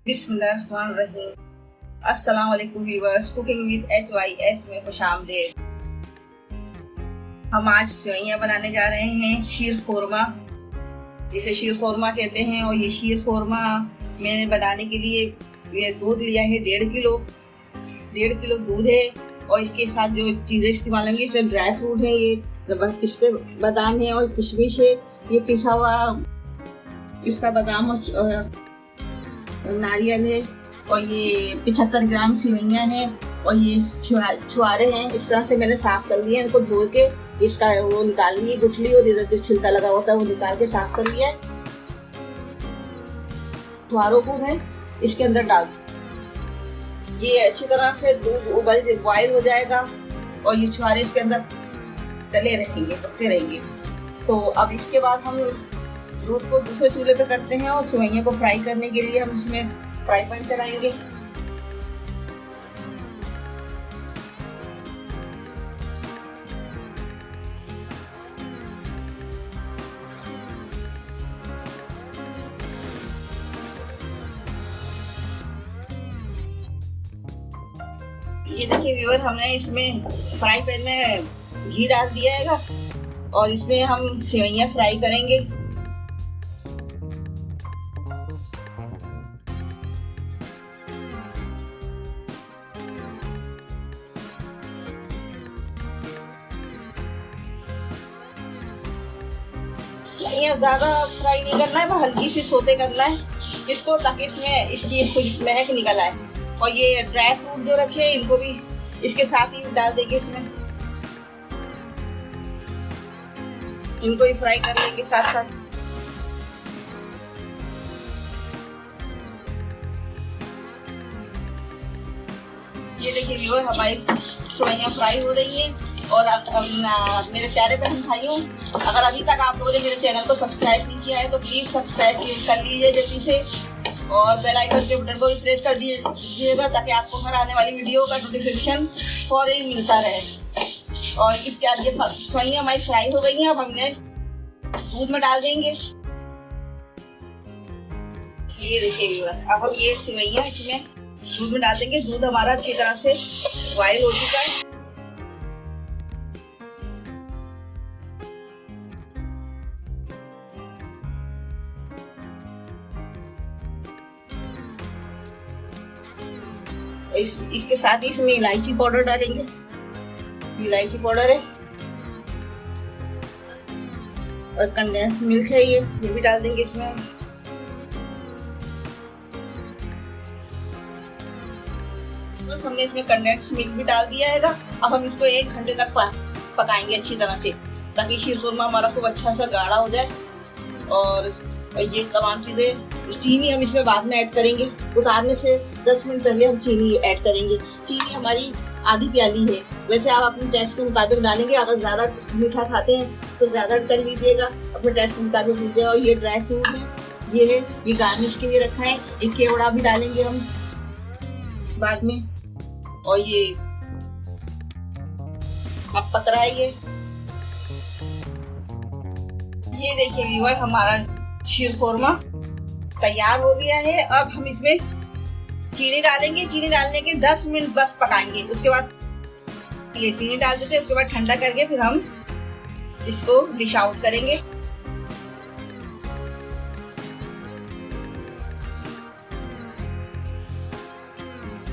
बिस्मिल्लाहिर्रहमानिर्रहीम। अस्सलाम वालेकुम व्यूअर्स, कुकिंग विद HYS में खुशामदीद। हम आज सेवइयाँ बनाने जा रहे हैं, शीर खोरमा, जिसे शीर खोरमा कहते हैं। और ये शीर खोरमा मैंने बनाने के लिए ये दूध लिया है 1.5 किलो दूध है। और इसके साथ जो चीज़ें इस्तेमाल होंगी, इसमें ड्राई फ्रूट है, ये पिस्ते बादाम है और किशमिश है, ये पिसा हुआ पिस्ता बादाम और नारियल है, और ये 75 ग्राम सेवइयाँ हैं, और ये छुआरे हैं। इस तरह से मैंने साफ कर लिया है, इनको धो के इसका वो निकाल लिए, गुठली और इधर जो छिलका लगा होता है वो निकाल के साफ कर लिया है। छुआरों को मैं इसके अंदर डाल दूँ। ये अच्छी तरह से दूध बॉयल हो जाएगा और ये छुआरे इसके अंदर डले रहेंगे, पकते रहेंगे। तो अब इसके बाद हम इस दूध को दूसरे चूल्हे पे करते हैं और सेवइयों को फ्राई करने के लिए हम इसमें फ्राई पैन चलाएंगे। ये देखिए व्यूअर, हमने इसमें फ्राई पैन में घी डाल दिया है और इसमें हम सेवइयां फ्राई करेंगे। ज्यादा फ्राई नहीं करना है, हल्की सी सोते करना है इसको, ताकि इसमें इसकी महक निकल आए। और ये ड्राई फ्रूट जो रखे हैं इनको भी इसके साथ ही डाल देंगे इसमें, इनको भी फ्राई कर लेंगे साथ साथ। ये देखिए व्यूअर, हमारी सेवइयां फ्राई हो रही हैं। और मेरे प्यारे बहन भाइयों, अगर अभी तक आप लोगों ने मेरे चैनल को सब्सक्राइब नहीं किया है तो प्लीज़ सब्सक्राइब कर लीजिए जल्दी से, और बेल आइकन के बटन को भी प्रेस कर दीजिएगा, ताकि आपको हर आने वाली वीडियो का नोटिफिकेशन फौरन मिलता रहे। और इत्यादि ये सेवइयां हमारी फ्राई हो गई हैं, अब हमने दूध में डाल देंगे। ये देखिए व्यूअर, अब हम ये सेवइयां इसमें दूध में डाल देंगे। दूध हमारा अच्छी तरह से बॉयल हो चुका है। इसके साथ ही इसमें इलायची पाउडर डालेंगे। इलायची पाउडर है और कंडेंस मिल्क है, ये भी डाल देंगे इसमें। बस हमने इसमें कंडेंस मिल्क भी डाल दिया है। अब हम इसको 1 घंटे तक पकाएंगे अच्छी तरह से, ताकि शीर खुरमा हमारा खूब अच्छा सा गाढ़ा हो जाए। और ये तमाम चीज़ें, चीनी हम इसमें बाद में ऐड करेंगे, उतारने से 10 मिनट पहले हम चीनी ऐड करेंगे। चीनी हमारी आधी प्याली है, वैसे आप अपने टेस्ट के मुताबिक डालेंगे। अगर ज़्यादा मीठा खाते हैं तो ज़्यादा कर लीजिएगा, अपने टेस्ट के मुताबिक लीजिएगा। और ये ड्राई फ्रूट है, ये गार्निश के लिए रखा है। एक केवड़ा भी डालेंगे हम बाद में। और ये अब पक रहा है। ये देखिए व्यूअर, हमारा शीर खोरमा तैयार हो गया है। अब हम इसमें चीनी डालेंगे। चीनी डालने के 10 मिनट बस पकाएंगे। उसके बाद ये चीनी डाल देते हैं, उसके बाद ठंडा करके फिर हम इसको डिश आउट करेंगे।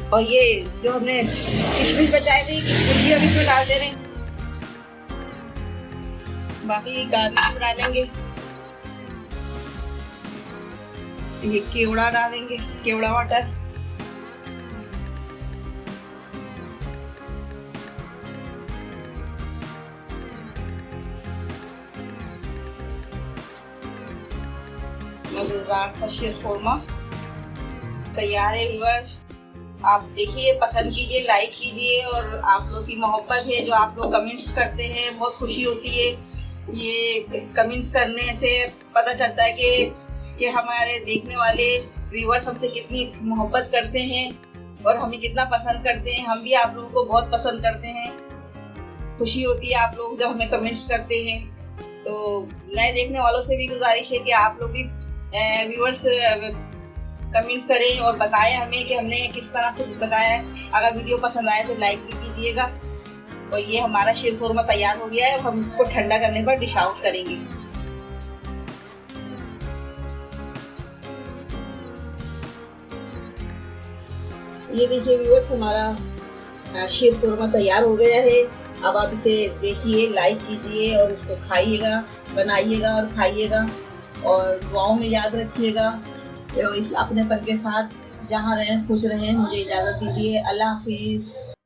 और ये जो हमने किशमिश बचाए थे, किशमिश भी हम इसमें डाल दे रहे हैं। बाकी गार्लिक डालेंगे। ये केवड़ा डालेंगे, केवड़ा वाटर। मजेदार सा शीर खोरमा तैयार है व्यूअर्स। आप देखिए, पसंद कीजिए, लाइक कीजिए। और आप लोग की मोहब्बत है जो आप लोग कमेंट्स करते हैं, बहुत खुशी होती है। ये कमेंट्स करने से पता चलता है कि हमारे देखने वाले व्यूअर्स हमसे कितनी मोहब्बत करते हैं और हमें कितना पसंद करते हैं। हम भी आप लोगों को बहुत पसंद करते हैं। खुशी होती है आप लोग जब हमें कमेंट्स करते हैं। तो नए देखने वालों से भी गुजारिश है कि आप लोग भी व्यूअर्स कमेंट्स करें और बताएं हमें कि हमने किस तरह से बताया है। अगर वीडियो पसंद आए तो लाइक भी कीजिएगा। और ये हमारा शीर खुरमा तैयार हो गया है, हम इसको ठंडा करने पर डिश आउट करेंगे। ये देखिए व्यूअर्स, हमारा शीर खुरमा तैयार हो गया है। अब आप इसे देखिए, लाइक कीजिए और इसको खाइएगा, बनाइएगा और खाइएगा और दुआओं में याद रखिएगा। इस अपनेपन के साथ जहाँ रहें खुश रहें। मुझे इजाज़त दीजिए। अल्लाह हाफिज़।